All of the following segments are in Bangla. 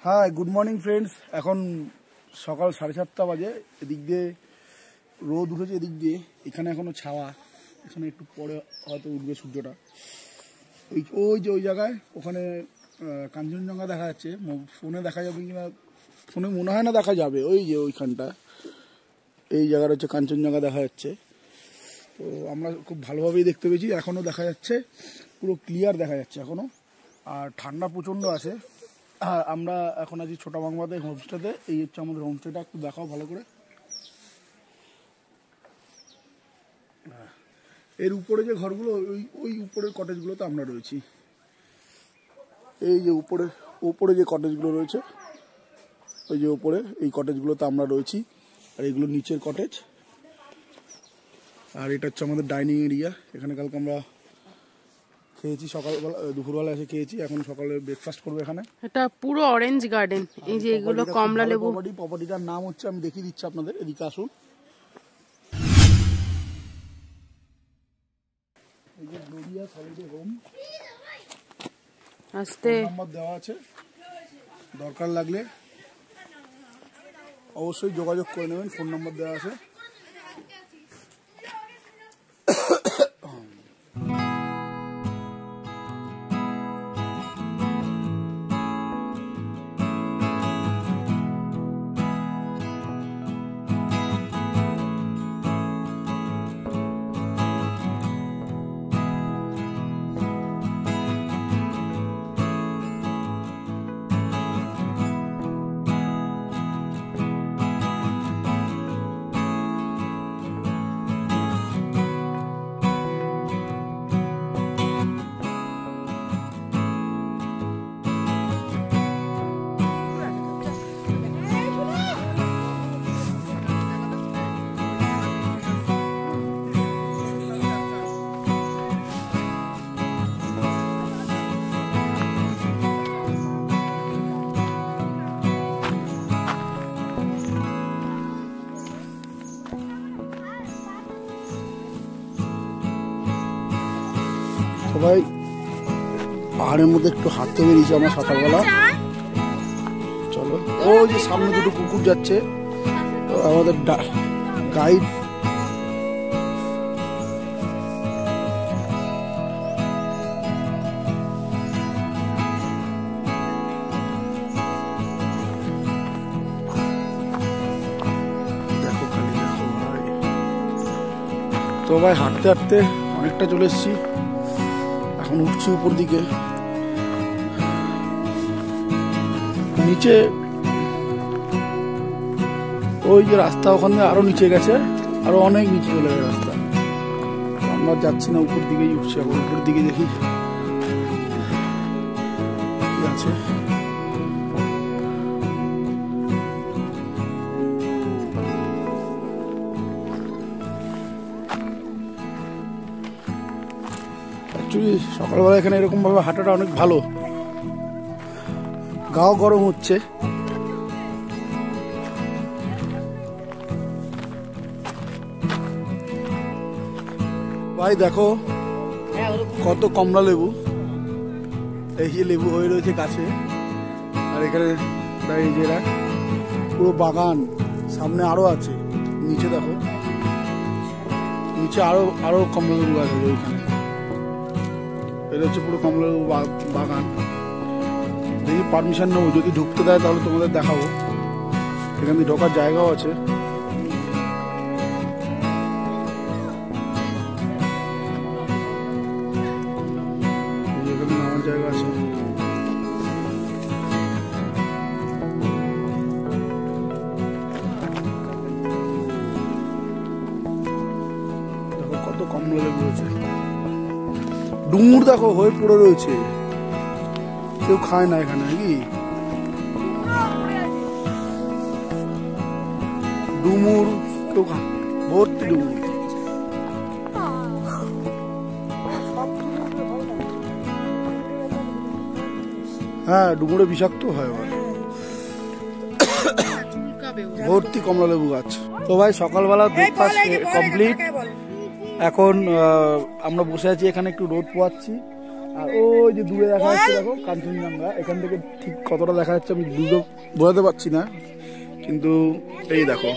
Hi good morning friends. এখন সকাল 7:30 বাজে। এদিক দিয়ে রোদ উঠেছে, এদিক দিয়ে এখানে এখনো ছাওয়া, এখানে একটু পরে হয়তো উঠবে সূর্যটা। ওই যে ওই জায়গায় ওখানে কাঞ্চনজঙ্ঘা দেখা যাচ্ছে। ফোনে দেখা যাবে কিনা, ফোনে মনে হয় না দেখা যাবে। ওই যে ওইখানটা, এই জায়গাটা হচ্ছে কাঞ্চনজঙ্ঘা দেখা যাচ্ছে। তো আমরা খুব ভালোভাবেই দেখতে পেয়েছি, এখনও দেখা যাচ্ছে, পুরো ক্লিয়ার দেখা যাচ্ছে এখনও। আর ঠান্ডা প্রচণ্ড আছে। আর আমরা এখন আছি ছোটা বাংলাতে হোমস্টেতে। এই হচ্ছে আমাদের হোমস্টেটা, একটু দেখাও ভালো করে। এর উপরে যে ঘরগুলো, ওই উপরের কটেজগুলোতে আমরা রয়েছি। এই যে উপরে যে কটেজগুলো রয়েছে, ওই যে উপরে এই কটেজগুলোতে আমরা রয়েছি। আর এগুলো নিচের কটেজ। আর এটা হচ্ছে আমাদের ডাইনিং এরিয়া। এখানে কালকে আমরা খেয়েছি, সকালবেলা দুপুরবেলা এসে খেয়েছি। এখন সকালে ব্রেকফাস্ট করবো এখানে। এটা পুরো অরেঞ্জ গার্ডেন। এই যে এগুলো কমলা লেবু। প্রপার্টিটার নাম হচ্ছে, আমি দেখিয়ে দিচ্ছি আপনাদের, এদিকে আসুন। এই যে গ্লোরিয়া হলিডে হোম, আস্তে নাম্বার দেওয়া আছে, দরকার লাগলে অবশ্যই যোগাযোগ করে নেবেন, ফোন নাম্বার দেওয়া আছে। সবাই পাহাড়ের মধ্যে একটু হাঁটতে বেরিয়েছি আমরা সকালবেলা। চলো, ওই যে সামনে দুটো কুকুর যাচ্ছে, আমাদের গাইড। দেখো খালি দেখো ভাই। তো ভাই হাঁটতে হাঁটতে অনেকটা চলে এসেছি, এখন উঠছি উপর দিকে। নিচে ওই যে রাস্তা, ওখানে আরো নিচে গেছে, আরো অনেক নিচে চলে গেছে রাস্তা। আমরা যাচ্ছি না, উপর দিকেই উঠছি। এখন উপর দিকে দেখি কি আছে। অ্যাকচুয়ালি সকালবেলা এখানে এরকম ভাবে হাঁটাটা অনেক ভালো। গাও গরম হচ্ছে। ভাই দেখো কত কমলা লেবু, এই যে লেবু হয়ে রয়েছে গাছে। আর এখানে পুরো বাগান, সামনে আরো আছে, নিচে দেখো, নিচে আরো কমলা লেবু গাছ আছে ওইখানে। এটা হচ্ছে পুরো কমলা লেবু বাগান। দেখি পারমিশন নেবো, যদি ঢুকতে দেয় তাহলে তোমাদের দেখাবো। এখান থেকে ঢোকার জায়গাও আছে। এখানে নামার জায়গা আছে। দেখো কত কমলা লেবু আছে। ডুমুর দেখো হয়ে পড়ে রয়েছে, কেউ খায় না এখানে নাকি। ডুমুর কেউ খায়, ভর্তি ডুমুর। হ্যাঁ, ডুমুরে বিষাক্ত হয় আবার। ভর্তি কমলা লেবু গাছ। তো ভাই সকালবেলা ব্রেকফাস্ট কমপ্লিট। এখন আমরা বসে আছি এখানে, একটু রোদ পোয়াচ্ছি। আর ওই যে দূরে দেখা যাচ্ছে দেখো কাঞ্চনজঙ্ঘা, এখান থেকে ঠিক কতটা দেখা যাচ্ছে আমি বুঝতে বোঝাতে পারছি না, কিন্তু এই দেখো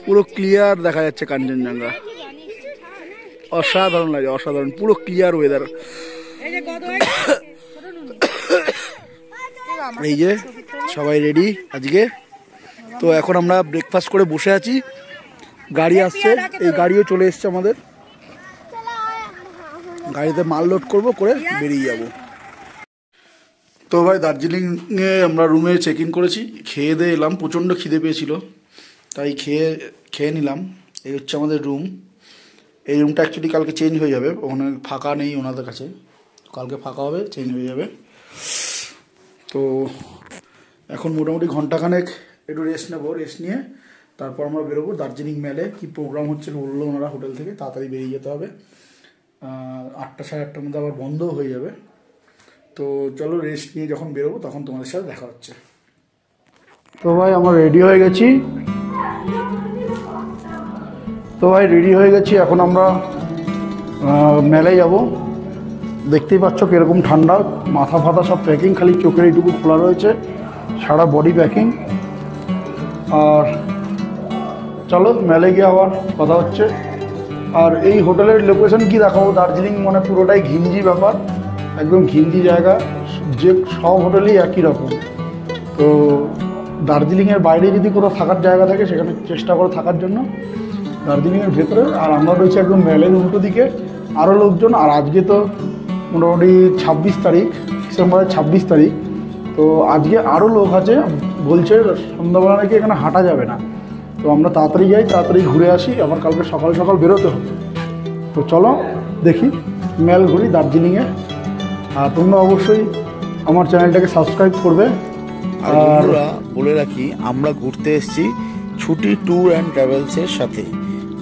পুরো ক্লিয়ার দেখা যাচ্ছে কাঞ্চনজঙ্ঘা। অসাধারণ লাগে, অসাধারণ, পুরো ক্লিয়ার ওয়েদার। এই যে সবাই রেডি আজকে, তো এখন আমরা ব্রেকফাস্ট করে বসে আছি, গাড়ি আসছে, এই গাড়িও চলে এসছে আমাদের, গাড়িতে মাল লোড করবো, করে বেরিয়ে যাব। তো ভাই দার্জিলিংয়ে আমরা রুমে চেক ইন করেছি, খেয়ে দিয়ে এলাম, প্রচণ্ড খিদে পেয়েছিল তাই খেয়ে নিলাম। এই হচ্ছে আমাদের রুম। এই রুমটা অ্যাকচুয়ালি কালকে চেঞ্জ হয়ে যাবে, ওখানে ফাঁকা নেই ওনাদের কাছে, কালকে ফাঁকা হবে, চেঞ্জ হয়ে যাবে। তো এখন মোটামুটি ঘন্টাখানেক একটু রেস্ট নেবো, রেস্ট নিয়ে তারপর আমরা বেরোবো দার্জিলিং মেলে। কি প্রোগ্রাম হচ্ছে বললো ওনারা হোটেল থেকে, তাড়াতাড়ি বেরিয়ে যেতে হবে, 8টা সাড়ে 8টার মধ্যে আবার বন্ধও হয়ে যাবে। তো চলো রেস্ট নিয়ে যখন বেরোবো তখন তোমাদের সাথে দেখা হচ্ছে। তো ভাই আমরা রেডি হয়ে গেছি, এখন আমরা মেলায় যাব। দেখতেই পাচ্ছ কীরকম ঠান্ডা, মাথা ফাথা সব প্যাকিং, খালি চোখের এইটুকু খোলা রয়েছে, সারা বডি প্যাকিং। আর চলো মেলে গিয়ে আবার কথা হচ্ছে। আর এই হোটেলের লোকেশন কি দেখাবো, দার্জিলিং মানে পুরোটাই ঘিঞ্জি ব্যাপার, একদম ঘিঞ্জি জায়গা, যে সব হোটেলই একই রকম। তো দার্জিলিংয়ের বাইরে যদি কোনো থাকার জায়গা থাকে সেখানে চেষ্টা করে থাকার জন্য, দার্জিলিংয়ের ভেতরে। আর আমরা রয়েছি একদম মেলের উল্টো দিকে, আরও লোকজন। আর আজকে তো মোটামুটি 26 তারিখ, ডিসেম্বরের 26 তারিখ, তো আজকে আরও লোক আছে, বলছে সন্ধ্যাবেলা নাকি এখানে হাঁটা যাবে না। তো আমরা তাড়াতাড়ি যাই, তাড়াতাড়ি ঘুরে আসি, আবার কালকে সকাল সকাল বেরোতে হবে। তো চলো দেখি মেল ঘুরি দার্জিলিংয়ে। আর তোমরা অবশ্যই আমার চ্যানেলটাকে সাবস্ক্রাইব করবে। আর বলে রাখি, আমরা ঘুরতে এসেছি ছুটি ট্যুর অ্যান্ড ট্রাভেলসের সাথে।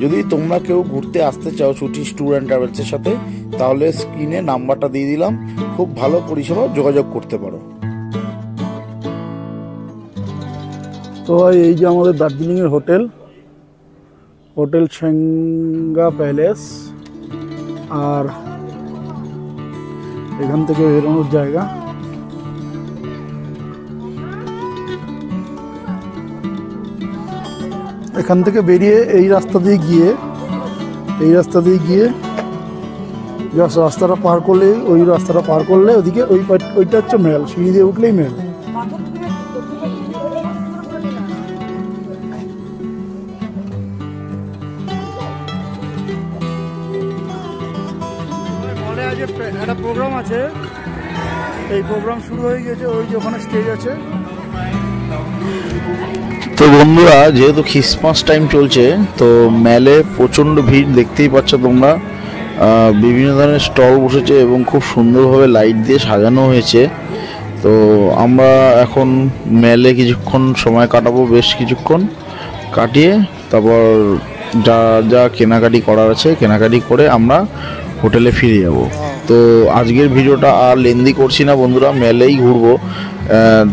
যদি তোমরা কেউ ঘুরতে আসতে চাও ছুটি ট্যুর অ্যান্ড ট্রাভেলসের সাথে, তাহলে স্ক্রিনে নাম্বারটা দিয়ে দিলাম, খুব ভালো পরিষেবা, যোগাযোগ করতে পারো। তো এই যে আমাদের দার্জিলিংয়ের হোটেল সেঙ্গা প্যালেস, আর এখান থেকে বেরোনোর জায়গা। এখান থেকে বেরিয়ে এই রাস্তা দিয়ে গিয়ে জাস্ট রাস্তাটা পার করলে, ওই রাস্তাটা পার করলে ওদিকে ওইটা হচ্ছে মেল, সিঁড়ি দিয়ে উঠলেই মেল। একটা প্রোগ্রাম আছে, এই প্রোগ্রাম শুরু হয়ে গেছে, ওই যে ওখানে স্টেজ আছে। তো বন্ধুরা, যেহেতু খ্রিসমাস টাইম চলছে, তো মেলে প্রচণ্ড ভিড়, দেখতেই পাচ্ছ তোমরা। বিভিন্ন ধরনের স্টল বসেছে এবং খুব সুন্দরভাবে লাইট দিয়ে সাজানো হয়েছে। তো আমরা এখন মেলে কিছুক্ষণ সময় কাটাবো, বেশ কিছুক্ষণ কাটিয়ে তারপর যা কেনাকাটি করার আছে কেনাকাটি করে আমরা হোটেলে ফিরে যাব। তো আজকের ভিডিওটা আর লেন্দি করছি না বন্ধুরা, মেলেই ঘুরবো,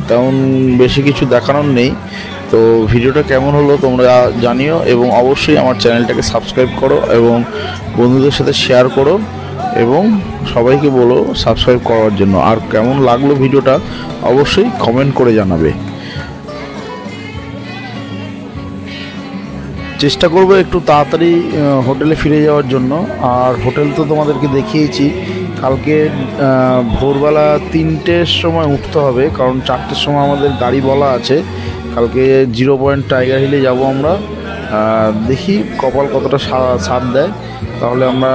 তেমন বেশি কিছু দেখানোর নেই। তো ভিডিওটা কেমন হলো তোমরা জানিও, এবং অবশ্যই আমার চ্যানেলটাকে সাবস্ক্রাইব করো এবং বন্ধুদের সাথে শেয়ার করো, এবং সবাইকে বলো সাবস্ক্রাইব করার জন্য। আর কেমন লাগলো ভিডিওটা অবশ্যই কমেন্ট করে জানাবে। চেষ্টা করবো একটু তাড়াতাড়ি হোটেলে ফিরে যাওয়ার জন্য। আর হোটেল তো তোমাদেরকে দেখিয়েছি, কালকে ভোরবেলা 3টের সময় উঠতে হবে, কারণ 4টের সময় আমাদের গাড়ি বলা আছে। কালকে 0 পয়েন্ট টাইগার হিলে যাব আমরা, দেখি কপাল কতটা সাথ দেয়, তাহলে আমরা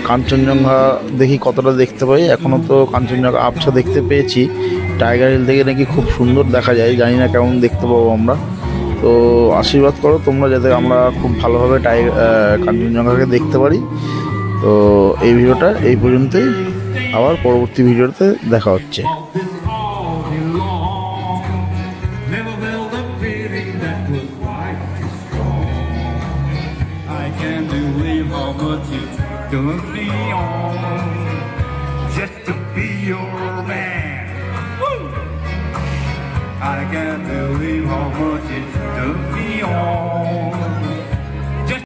কাঞ্চনজঙ্ঘা দেখি কতটা দেখতে পাই। এখনও তো কাঞ্চনজঙ্ঘা আবছা দেখতে পেয়েছি, টাইগার হিল থেকে নাকি খুব সুন্দর দেখা যায়, জানি না কেমন দেখতে পাবো আমরা। তো আশীর্বাদ করো তোমরা যাতে আমরা খুব ভালোভাবে কাঞ্চনজঙ্ঘাকে দেখতে পারি। তো এই ভিডিওটা এই পর্যন্তই, আবার পরবর্তী ভিডিওতে দেখা হচ্ছে। I can't believe how much